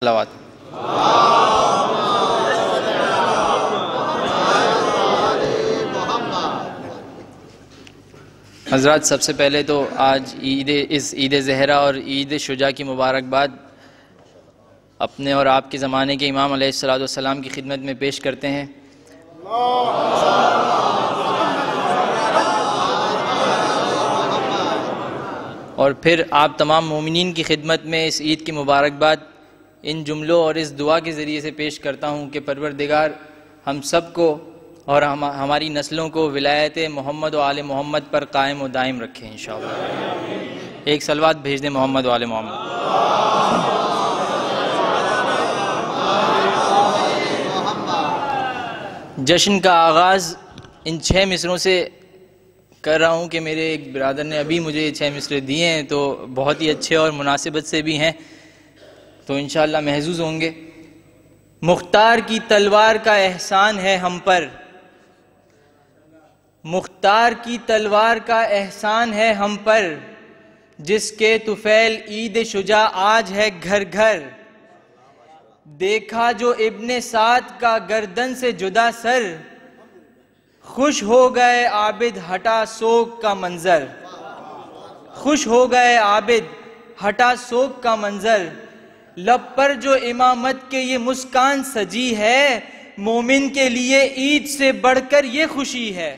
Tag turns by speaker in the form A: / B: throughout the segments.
A: صلوات۔ حضرات، سب سے پہلے تو آج عید زہرہ اور عید شجاع کی مبارکباد اپنے اور آپ کے زمانے کے امام علیہ السلام کی خدمت میں پیش کرتے ہیں۔ اور پھر آپ تمام مومنین کی خدمت میں اس عید کی مبارکباد ان جملوں اور اس دعا کے ذریعے سے پیش کرتا ہوں کہ پروردگار ہم سب کو اور ہماری نسلوں کو ولایت محمد و آل محمد پر قائم و دائم رکھے انشاءاللہ۔ ایک صلوات بھیج دیں محمد و آل محمد۔ جشن کا آغاز ان 6 مصروں سے کر رہا ہوں کہ میرے ایک برادر نے ابھی مجھے یہ 6 مصرے دیے ہیں، تو بہت ہی اچھے اور مناسبت سے بھی ہیں، تو انشاءاللہ محظوظ ہوں گے۔ مختار کی تلوار کا احسان ہے ہم پر، مختار کی تلوار کا احسان ہے ہم پر، جس کے طفیل عید شجاع آج ہے گھر گھر۔ دیکھا جو ابن سعد کا گردن سے جدا سر، خوش ہو گئے عابد ہٹا سوگ کا منظر۔ خوش ہو گئے عابد ہٹا سوگ کا منظر، لب پر جو امامت کے یہ مسکان سجی ہے، مومن کے لیے عید سے بڑھ کر یہ خوشی ہے۔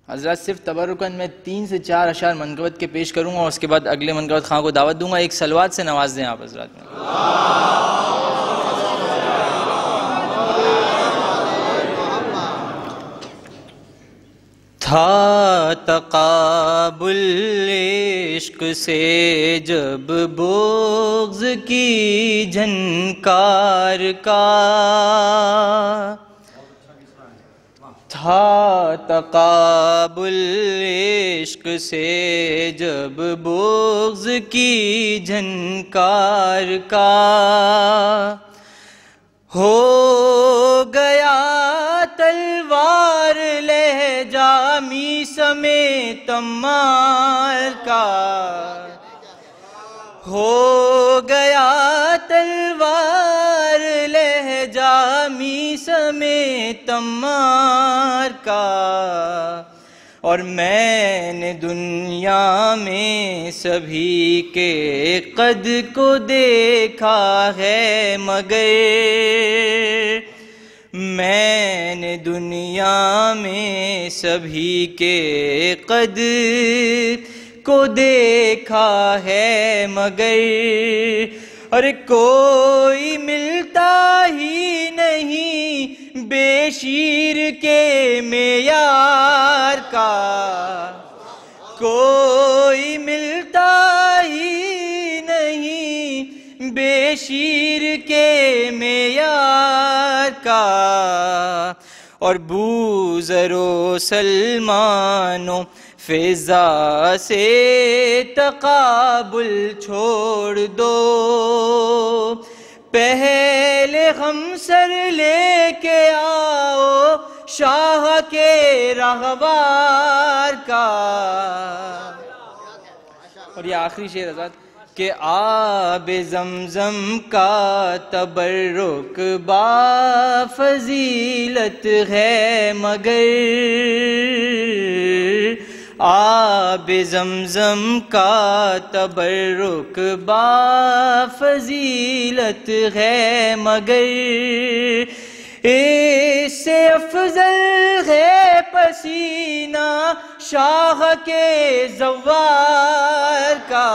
A: حضرات، صرف تبرکاً میں 3 سے 4 اشعار منقبت کے پیش کروں گا، اور اس کے بعد اگلے منقبت خواہ کو دعوت دوں گا۔ ایک صلوات سے نواز دیں آپ حضرات میں۔ تھا تقابل عشق سے جب بغض کی جھنکار کا، تھا تقابل عشق سے جب بغض کی جھنکار کا، ہو گیا تلوار لہجہ میثم تمار کا، ہو گیا تلوار لہجہ میثم تمار کا، اور میں نے دنیا میں سبھی کے قد کو دیکھا ہے مگر، میں نے دنیا میں سبھی کے قد کو دیکھا ہے مگر، اور کوئی ملتا ہی نہیں بے شیر کے معیار کا، کوئی ملتا ہی نہیں بے شیر کے معیار کا، اور بوذر و سلمان و فضا سے تقابل چھوڑ دو، پہلے ہم سر لے کے آؤ شاہ کے رہوار کا۔ اور یہ آخری شعر حضرات کہ آب زمزم کا تبرک با فضیلت ہے مگر، آب زمزم کا تبرک با فضیلت ہے مگر، اس سے افضل ہے پسینہ شاہ کے زوار کا،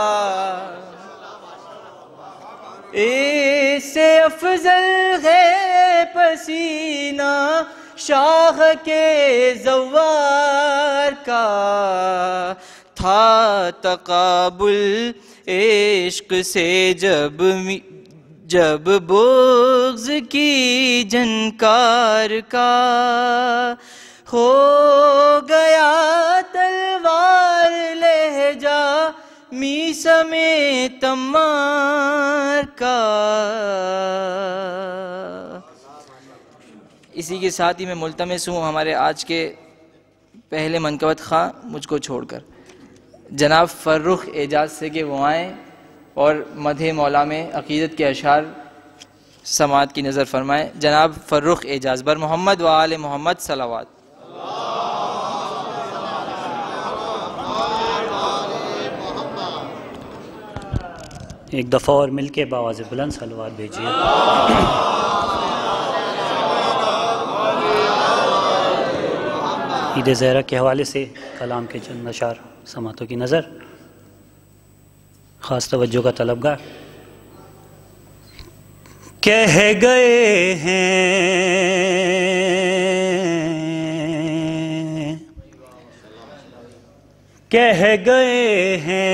A: اس سے افضل ہے پسینہ شاہ کے زوار کا، تھا تقابل عشق سے جب بغض کی جھنکار کا، ہو گیا تلوار لہجہ میثم تمار کا۔ اسی کے ساتھ ہی میں ملتمس ہوں ہمارے آج کے پہلے منقبت خواہ مجھ کو چھوڑ کر جناب فرخ اعجاز سے کہ وہ آئیں اور مدح مولا میں عقیدت کے اشعار سماعت کی نظر فرمائیں. جناب فرخ اعجاز. بر محمد و آل محمد صلوات.
B: ایک دفعہ اور مل کے بآواز بلند صلوات بھیجیے. عید زہرہ کے حوالے سے کلام کے چند اشعار سماعتوں کی نظر. خاص توجہ کا طلبگار. کہہ گئے ہیں کہہ گئے ہیں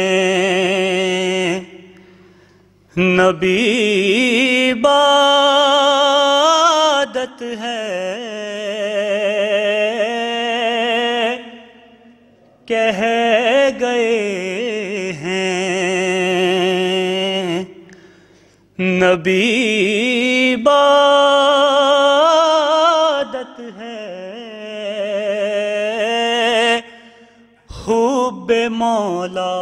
B: نبی عبادت ہے. کہہ گئے ہیں نبی عبادت ہے. حب مولا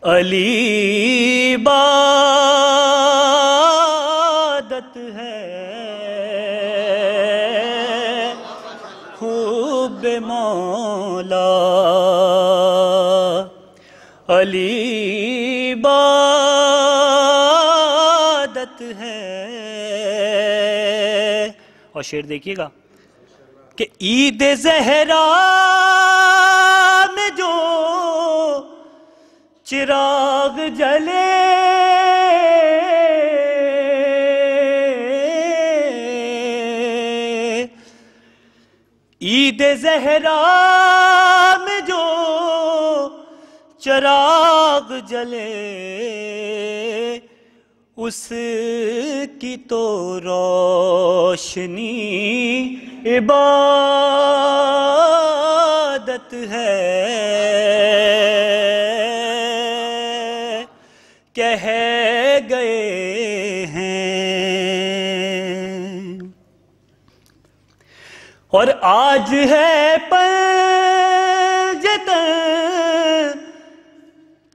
B: علی عبادت ہے. حب مولا علی عبادت ہے. اور شعر دیکھیے گا کہ عید زہرا میں جو چراغ جلے عید زہرا میں جو چراغ جلے اس کی تو روشنی عبادت ہے. کہہ گئے ہیں اور آج ہے پنجتن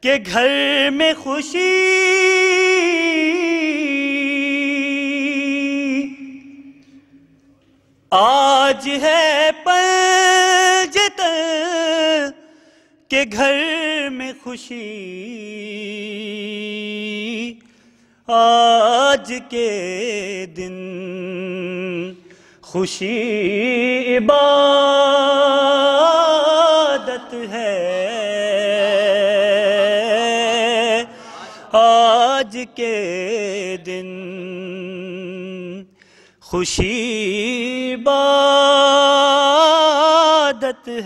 B: کہ گھر میں خوشی آج ہے پنجتن کہ گھر میں خوشی. آج کے دن خوشی عبادت ہے. آج کے دن خوشی عبادت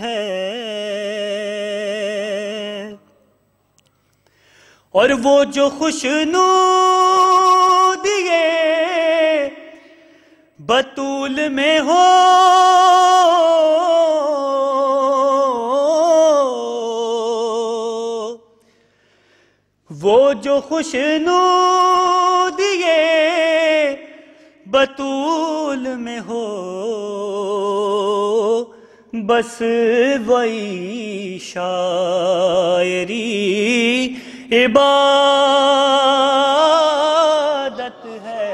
B: ہے. اور وہ جو خوشنودیے بطول میں ہو وہ جو خوشنودیے بطول میں ہو بس وہی شاعری عبادت ہے.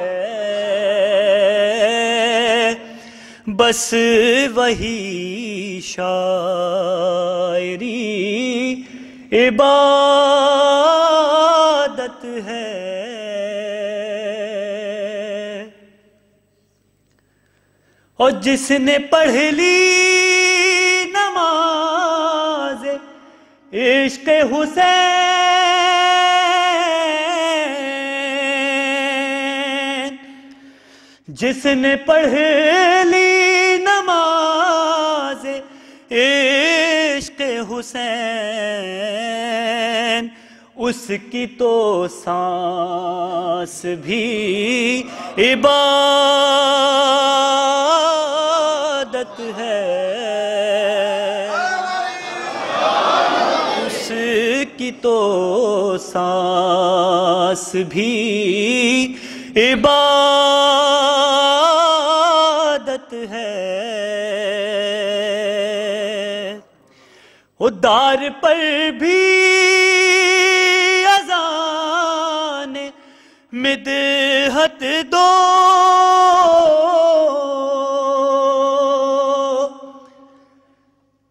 B: بس وہی شاعری عبادت ہے. اور جس نے پڑھ لی نماز عشق حسین جس نے پڑھ لی نماز عشق حسین اس کی تو سانس بھی عبادت ہے. اس کی تو سانس بھی عبادت ہے. دار پر بھی اذان مدحت دو،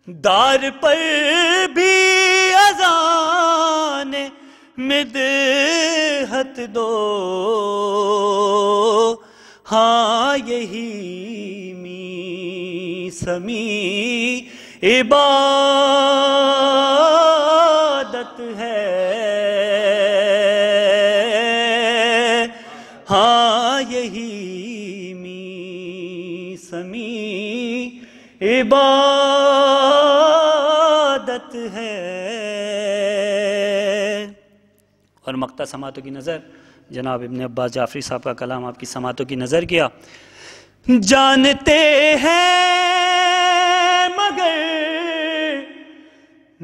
B: دار پر بھی اذان مدحت دو، ہاں یہی سمی عبادت ہے، ہاں یہی سمی عبادت ہے۔ اور مقطع سماعتوں کی نظر جناب ابن عباس جعفری صاحب کا کلام آپ کی سماعتوں کی نظر کیا۔ جانتے ہیں مگر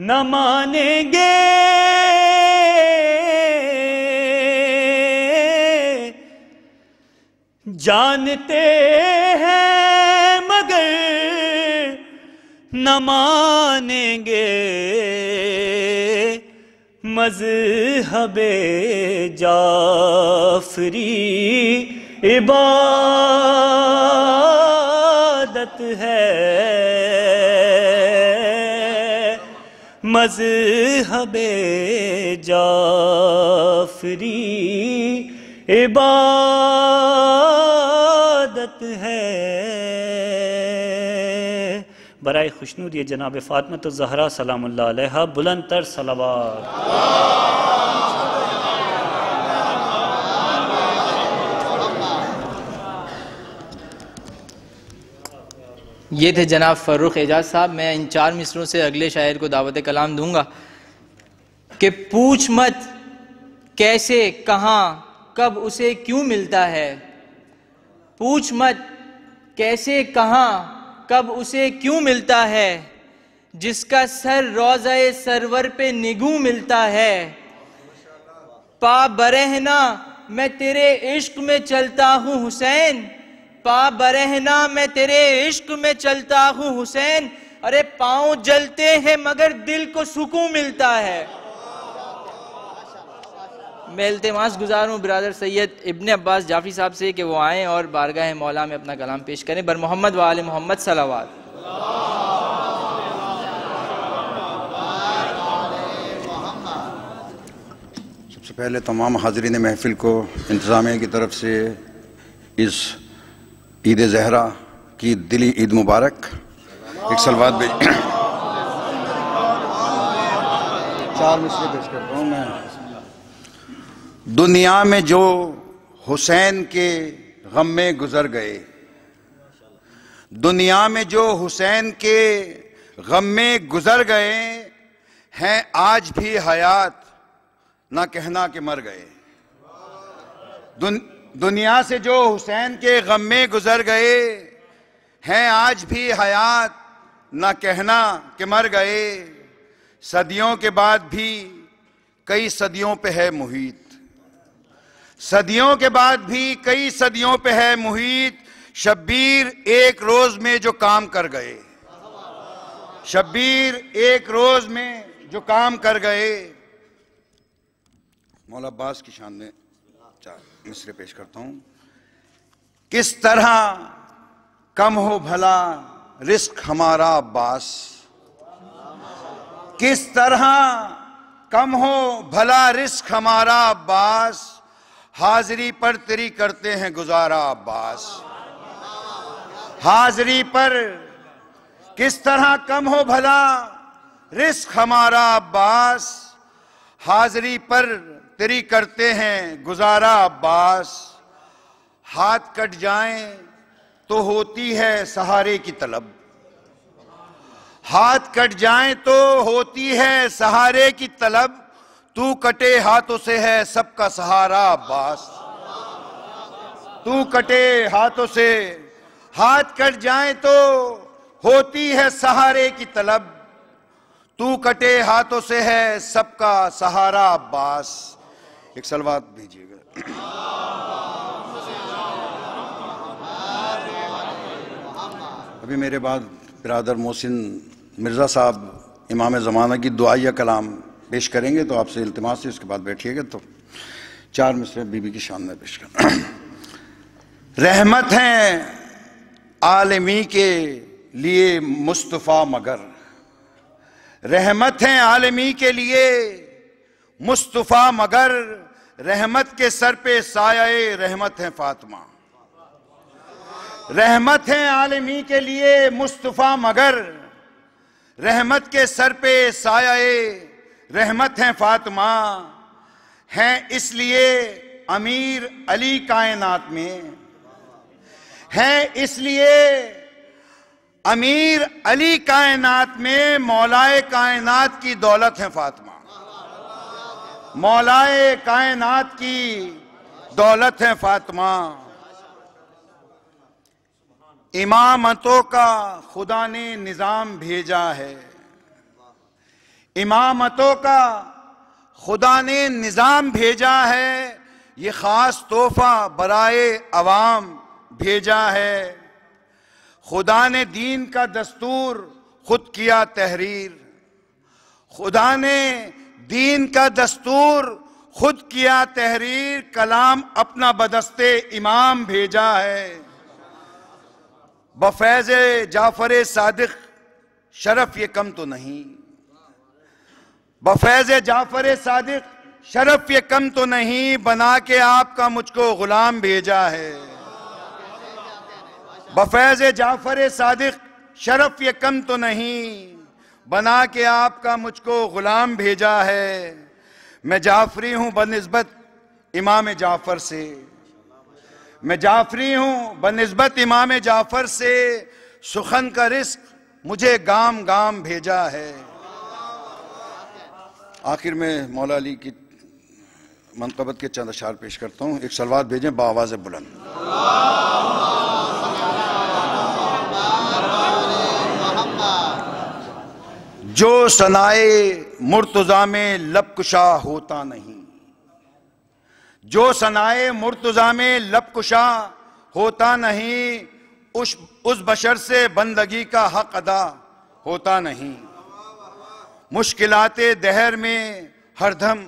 B: نہ مانیں گے، جانتے ہیں مگر نہ مانیں گے، مذہب جعفری عبادت ہے، مذہب جعفری عبادت ہے۔ برائے خوشنود یہ جناب فاطمہ الزہرا سلام اللہ علیہا بلند تر صلوات۔
A: یہ تھے جناب فروخ اعجاز صاحب۔ میں ان 4 مصروں سے اگلے شاعر کو دعوت کلام دوں گا کہ پوچھ مت کیسے کہاں کب اسے کیوں ملتا ہے، پوچھ مت کیسے کہاں کب اسے کیوں ملتا ہے، جس کا سر روضہ سرور پہ نگوں ملتا ہے، پا برہنا میں تیرے عشق میں چلتا ہوں حسین، پا برہنا میں تیرے عشق میں چلتا ہوں حسین، ارے پاؤں جلتے ہیں مگر دل کو سکون ملتا ہے۔ میں التماس گزار ہوں برادر سید ابن عباس جعفری صاحب سے کہ وہ آئیں اور بارگاہ مولا میں اپنا کلام پیش کریں۔ بر محمد و آل محمد صلوات۔
C: سب سے پہلے تمام حاضرین محفل کو انتظامیہ کی طرف سے اس عید زہرا کی دلی عید مبارک۔ ایک صلوات بھی 4 مصرے پیش کرتا ہوں میں۔ دنیا میں جو حسین کے غم میں گزر گئے، دنیا میں جو حسین کے غم میں گزر گئے ہیں آج بھی حیات، نہ کہنا کہ مر گئے۔ دنیا سے جو حسین کے غم میں گزر گئے ہیں آج بھی حیات، نہ کہنا کہ مر گئے۔ صدیوں کے بعد بھی کئی صدیوں پہ ہے محیط، صدیوں کے بعد بھی کئی صدیوں پہ ہے محیط، شبیر ایک روز میں جو کام کر گئے، شبیر ایک روز میں جو کام کر گئے۔ مولا عباس کی شان میں 4 مصرے پیش کرتا ہوں۔ کس طرح کم ہو بھلا رزق ہمارا عباس، کس طرح کم ہو بھلا رزق ہمارا عباس، حاضری پر تیری کرتے ہیں گزارا عباس، حاضری پر کس طرح کم ہو بھلا رزق ہمارا عباس، حاضری پر تیری کرتے ہیں گزارا عباس۔ ہاتھ کٹ جائیں تو ہوتی ہے سہارے کی طلب، ہاتھ کٹ جائیں تو ہوتی ہے سہارے کی طلب، تو کٹے ہاتھوں سے ہے سب کا سہارا عباس، تو کٹے ہاتھوں سے، ہاتھ کٹ جائیں تو ہوتی ہے سہارے کی طلب، تو کٹے ہاتھوں سے ہے سب کا سہارا عباس۔ ایک صلوات بھیجیے گا۔ ابھی میرے بعد برادر محسن مرزا صاحب امام زمانہ کی دعائیہ کلام پیش کریں گے، تو آپ سے التماس ہے اس کے بعد بیٹھیے گا تو 4 مصرع بی بی کی شان میں پیش کریں۔ رحمت ہیں عالمی کے لیے مصطفیٰ مگر، رحمت ہیں عالمی کے لیے مصطفیٰ مگر، رحمت کے سر پہ سایہ رحمت ہے فاطمہ۔ رحمت ہیں عالمی کے لیے مصطفیٰ مگر، رحمت کے سر پہ سایہ رحمت ہے فاطمہ، ہیں اس لیے امیر علی کائنات میں، ہیں اس لیے امیر علی کائنات میں، مولائے کائنات کی دولت ہے فاطمہ، مولائے کائنات کی دولت ہے فاطمہ۔ امامتوں کا خدا نے نظام بھیجا ہے، امامتوں کا خدا نے نظام بھیجا ہے، یہ خاص تحفہ برائے عوام بھیجا ہے۔ خدا نے دین کا دستور خود کیا تحریر، خدا نے دین کا دستور خود کیا تحریر، کلام اپنا بدستے امام بھیجا ہے۔ بفیض جعفر صادق شرف یہ کم تو نہیں، بفیض جعفر صادق شرف یہ کم تو نہیں، بنا کے آپ کا مجھ کو غلام بھیجا ہے۔ بفیض جعفر صادق شرف یہ کم تو نہیں، بنا کے آپ کا مجھ کو غلام بھیجا ہے۔ میں جعفری ہوں بنسبت امام جعفر سے، میں جعفری ہوں بنسبت امام جعفر سے، سخن کا رزق مجھے گام گام بھیجا ہے۔ آخر میں مولا علی کی منقبت کے چند اشعار پیش کرتا ہوں، ایک صلوات بھیجیں بآواز بلند۔ جو ثنائے مرتضیٰ میں لب کشا ہوتا نہیں، جو ثنائے مرتضیٰ میں لب کشا ہوتا نہیں، اس بشر سے بندگی کا حق ادا ہوتا نہیں۔ مشکلات دہر میں ہر دم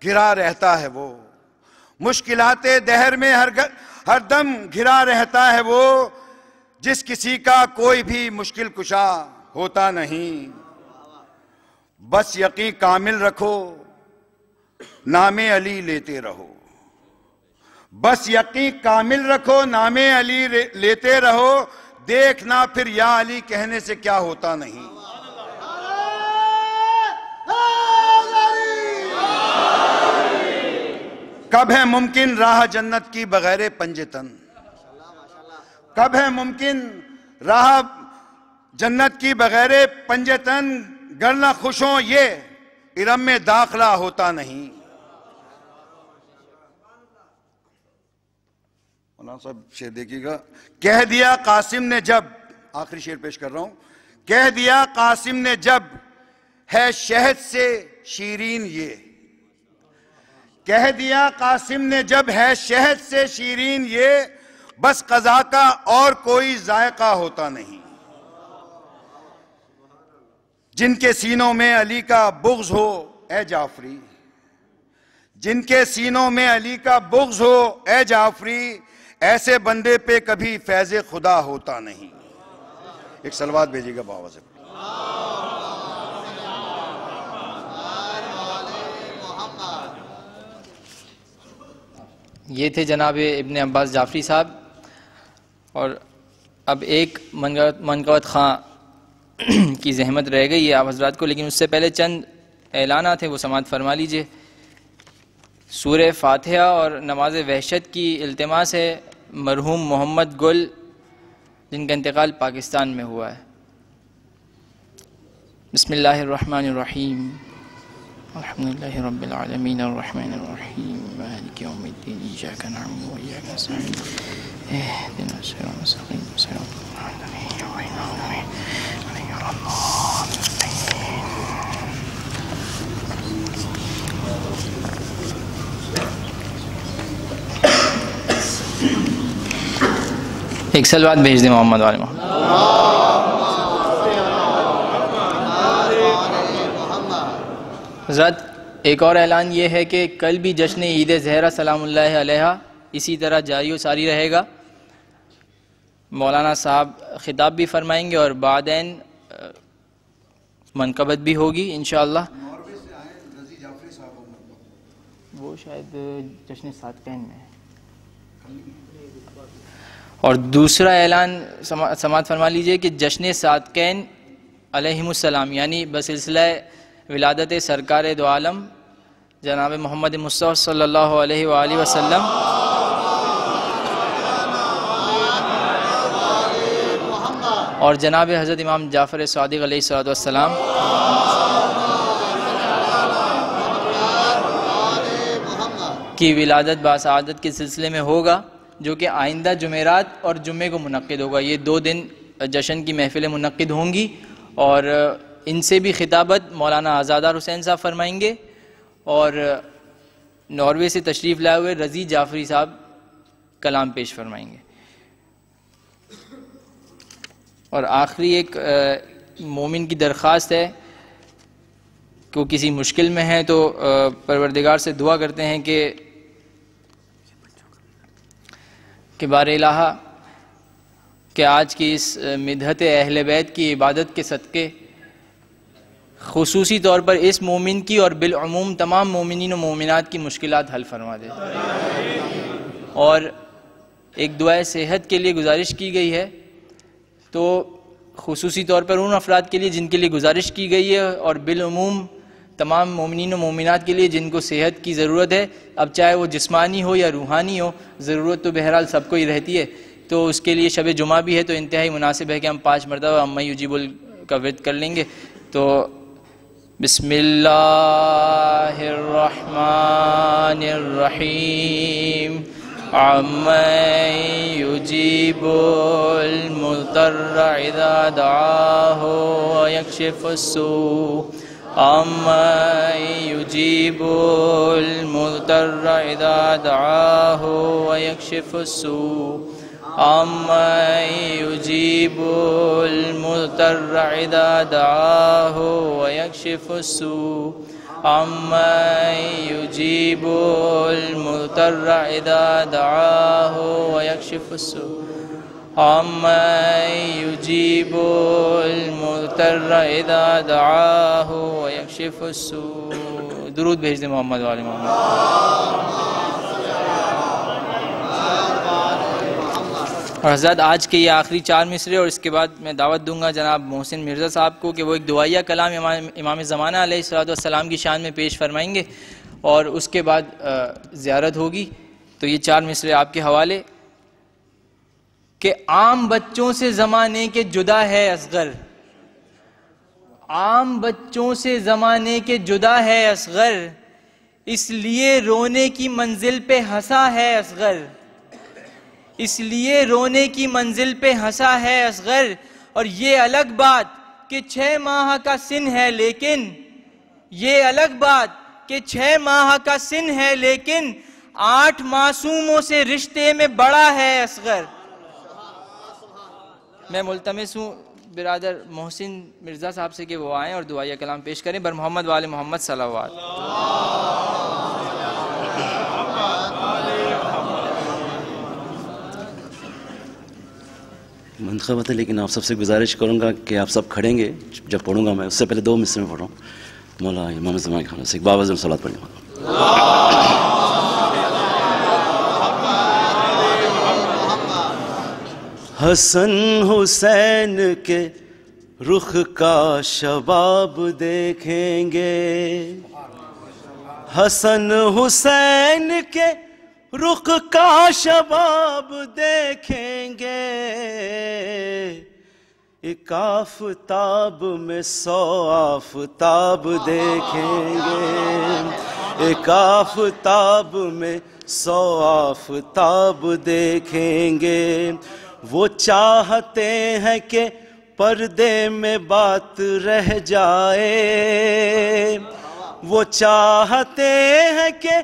C: گھرا رہتا ہے وہ، مشکلات دہر میں ہر دم گھرا رہتا ہے وہ، جس کسی کا کوئی بھی مشکل کشا ہوتا نہیں۔ بس یقین کامل رکھو نام علی لیتے رہو، بس یقین کامل رکھو نام علی لیتے رہو، دیکھنا پھر یا علی کہنے سے کیا ہوتا نہیں۔ کب ہے ممکن راہ جنت کی بغیر پنجے تن، کب ہے ممکن راہ جنت کی بغیر پنجے تن، گر نہ خوش ہوں یہ ارم میں داخلہ ہوتا نہیں۔ مولانا صاحب شعر دیکھیے گا۔ کہہ دیا قاسم نے جب، آخری شعر پیش کر رہا ہوں، کہہ دیا قاسم نے جب ہے شہد سے شیرین یہ، کہہ دیا قاسم نے جب ہے شہد سے شیرین یہ، بس قضا کا اور کوئی ذائقہ ہوتا نہیں۔ جن کے سینوں میں علی کا بغض ہو اے جعفری، جن کے سینوں میں علی کا بغض ہو اے جعفری، ایسے بندے پہ کبھی فیض خدا ہوتا نہیں۔ ایک صلوات بھیجیے گا بآواز سے۔
A: یہ تھے جناب ابن عباس جعفری صاحب، اور اب ایک منقبت خاں کی زحمت رہ گئی ہے آپ حضرات کو، لیکن اس سے پہلے چند اعلانات ہیں وہ سماعت فرما لیجئے۔ سورہ فاتحہ اور نماز وحشت کی التماس ہے مرحوم محمد گل، جن کا انتقال پاکستان میں ہوا ہے۔ بسم اللہ الرحمن الرحیم، الحمدللہ رب العالمین الرحمن الرحیم مالک یوم الدین، ایاک نعبد و ایاک نستعین، اہدنا الصراط المستقیم صراط الذین انعمت علیہم غیر المغضوب علیہم۔ ایک صلوات بھیج دیں محمد والے محمد۔ حضرت ایک اور اعلان یہ ہے کہ کل بھی جشن عید زہرہ سلام اللہ علیہا اسی طرح جاری و ساری رہے گا. مولانا صاحب خطاب بھی فرمائیں گے اور بعدین منقبت بھی ہوگی انشاءاللہ. وہ شاید جشن ساتقین میں ہے. اور دوسرا اعلان سماعت فرما لیجئے کہ جشن ساتقین علیہم السلام یعنی بسلسلہ ولادت سرکار دو عالم جناب محمد مصطفیٰ صلی اللہ علیہ وآلہ وسلم اور جناب حضرت امام جعفر صادق علیہ السلام کی ولادت باسعادت کے سلسلے میں ہوگا، جو کہ آئندہ جمعرات اور جمعے کو منعقد ہوگا. یہ 2 دن جشن کی محفلیں منعقد ہوں گی اور ان سے بھی خطابت مولانا آزادار حسین صاحب فرمائیں گے اور ناروے سے تشریف لائے ہوئے رضی جعفری صاحب کلام پیش فرمائیں گے. اور آخری ایک مومن کی درخواست ہے کہ وہ کسی مشکل میں ہے تو پروردگار سے دعا کرتے ہیں کہ بار الہ کہ آج کی اس مدحت اہل بیت کی عبادت کے صدقے خصوصی طور پر اس مومن کی اور بالعموم تمام مومنین و مومنات کی مشکلات حل فرما دے. اور ایک دعائے صحت کے لیے گزارش کی گئی ہے، تو خصوصی طور پر ان افراد کے لیے جن کے لیے گزارش کی گئی ہے اور بالعموم تمام مومنین و مومنات کے لیے جن کو صحت کی ضرورت ہے، اب چاہے وہ جسمانی ہو یا روحانی ہو، ضرورت تو بہرحال سب کو ہی رہتی ہے. تو اس کے لیے شب جمعہ بھی ہے تو انتہائی مناسب ہے کہ ہم 5 مرتبہ اما یجیب کا ورد کر لیں گے. تو بسم اللہ الرحمن الرحیم عمن یجیب المضطر اذا دعاہ ویکشف السوء عمن یجیب المضطر اذا دعاہ ویکشف السوء عمن یجیب المضطر اذا دعاہ ویکشف السوء عمن یجیب المضطر اذا دعاہ ویکشف السوء عمن یجیب المضطر اذا دعاہ ویکشف السوء. درود بھیج دیں محمد وآل محمد. اور حضرات آج کے یہ آخری 4 مصرے اور اس کے بعد میں دعوت دوں گا جناب محسن مرزا صاحب کو کہ وہ ایک دعائیہ کلام امام زمانہ علیہ السلام کی شان میں پیش فرمائیں گے اور اس کے بعد زیارت ہوگی. تو یہ 4 مصرے آپ کے حوالے کہ عام بچوں سے زمانے کے جدا ہے اصغر، عام بچوں سے زمانے کے جدا ہے اصغر، اس لیے رونے کی منزل پہ ہنسا ہے اصغر، اس لیے رونے کی منزل پہ ہنسا ہے اصغر. اور یہ الگ بات کہ 6 ماہ کا سن ہے لیکن، یہ الگ بات کہ 6 ماہ کا سن ہے لیکن 8 معصوموں سے رشتے میں بڑا ہے اصغر. میں ملتمس ہوں برادر محسن مرزا صاحب سے کہ وہ آئیں اور دعائیہ کلام پیش کریں. بر محمد وآل محمد صلوات.
D: منتخب ہے لیکن آپ سب سے گزارش کروں گا کہ آپ سب کھڑیں گے جب پڑھوں گا. میں اس سے پہلے 2 مصرے میں پڑھ رہا ہوں. مولا امام زمان خان سے ایک بابا صلوات پڑھنے والا. حسن حسین کے رخ کا شباب دیکھیں گے، حسن حسین کے رخ کا شباب دیکھیں گے، ایک آفتاب میں 100 آفتاب دیکھیں گے، ایک آفتاب میں 100 آفتاب دیکھیں گے. وہ چاہتے ہیں کہ پردے میں بات رہ جائے، وہ چاہتے ہیں کہ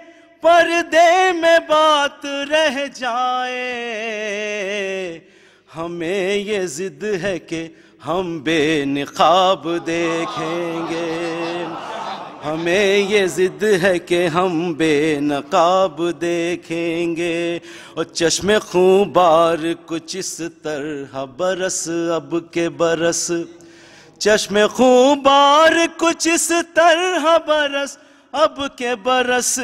D: پردے میں بات رہ جائے. ہمیں یہ ضد ہے کہ ہم بے نقاب دیکھیں گے، ہمیں یہ ضد ہے کہ ہم بے نقاب دیکھیں گے، اور چشم خوں بار کچھ اس طرح برس اب کے برس، چشم خوں بار کچھ اس طرح برس اب کے برس،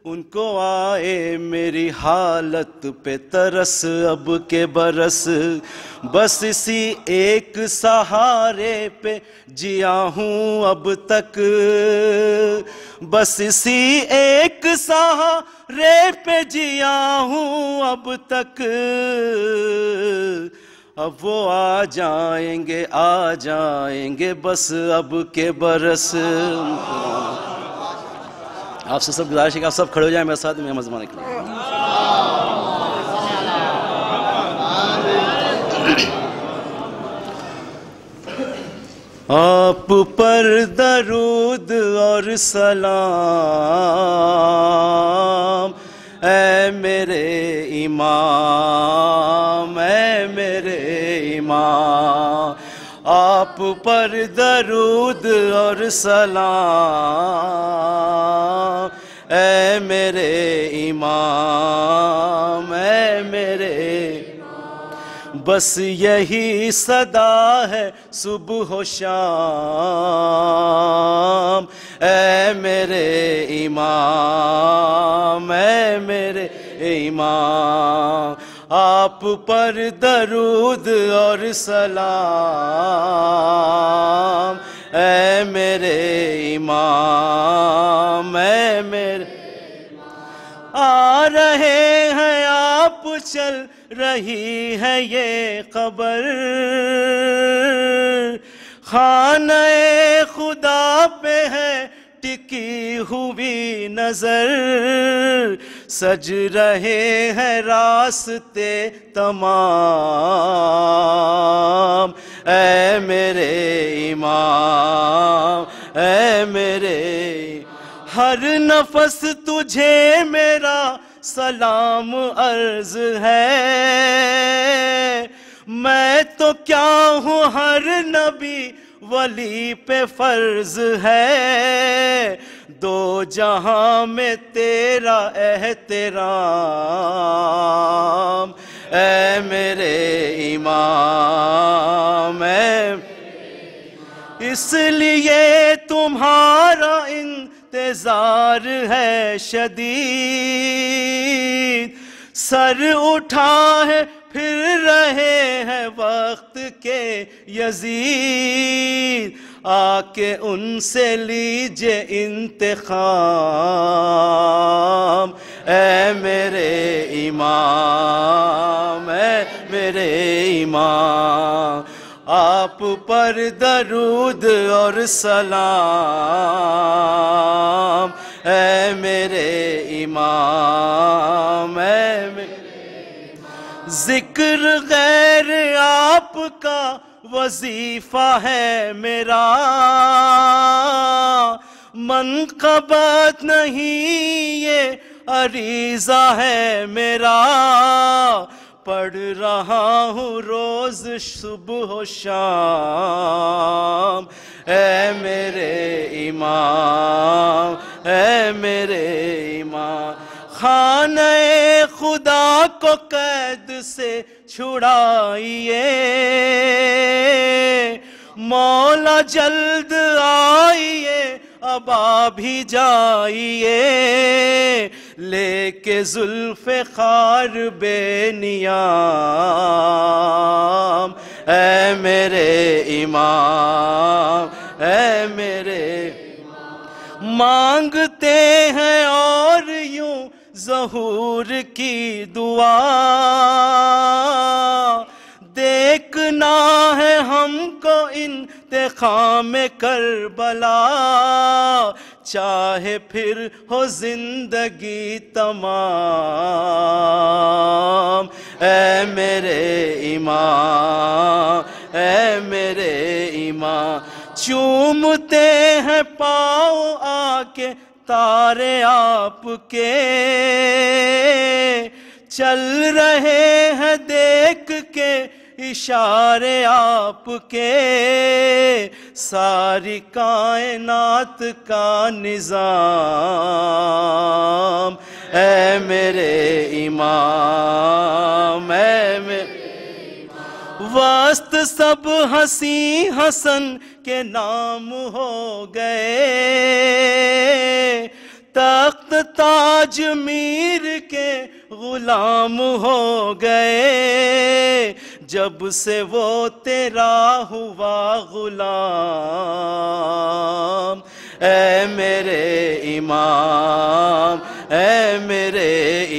D: ان کو آئے میری حالت پہ ترس اب کے برس، بس اسی ایک سہارے پہ جیا ہوں اب تک، بس اسی ایک سہارے پہ جیا ہوں اب تک، اب وہ آ جائیں گے بس اب کے برس۔ آپ سے سب گزارش ہے کہ آپ سب کھڑے ہو جائیں میرے ساتھ میں مزمانے کے لیے۔ آپ پر درود اور سلام اے میرے امام، اے میرے امام، آپ پر درود اور سلام اے میرے امام، اے میرے، بس یہی صدا ہے صبح و شام اے میرے امام، اے میرے امام، آپ پر درود اور سلام اے میرے امام، اے میرے، آ رہے ہیں آپ چل رہی ہے یہ خبر، خانہ خدا پہ ہے ٹکی ہوئی نظر، سج رہے ہیں راستے تمام اے میرے امام، اے میرے، ہر نفس تجھے میرا سلام عرض ہے، میں تو کیا ہوں ہر نبی ولی پہ فرض ہے، دو جہاں میں تیرا احترام اے میرے امام، اے، اس لیے تمہارا انتظار ہے شدید، سر اٹھا ہے پھر رہے ہیں وقت کے یزید، آ کے ان سے لیجئے انتقام اے میرے امام، اے میرے امام، آپ پر درود اور سلام اے میرے امام، اے میرے، ذکر غیر آپ کا وظیفہ ہے میرا، منقبت نہیں یہ عریضہ ہے میرا، پڑھ رہا ہوں روز صبح و شام اے میرے امام، اے میرے امام، خانہ خدا کو قید سے چھڑائیے، مولا جلد آئیے اب بھی جائیے، لے کے زلف خار بے نیام اے میرے امام، اے میرے، مانگتے ہیں اور یوں ظہور کی دعا، دیکھنا ہے ہم کو انتقام کربلا، چاہے پھر ہو زندگی تمام اے میرے امام، اے میرے امام، چومتے ہیں پاؤں آ کے تارے آپ کے، چل رہے ہیں دیکھ کے اشارے آپ کے، ساری کائنات کا نظام، اے میرے امام، اے میرے وسط سب حسین حسن کے نام ہو گئے، تخت تاج میر کے غلام ہو گئے، جب سے وہ تیرا ہوا غلام، اے میرے امام، اے میرے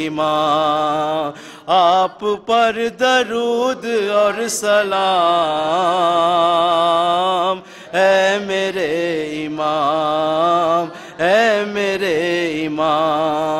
D: امام، آپ پر درود اور سلام، اے میرے امام، اے میرے امام۔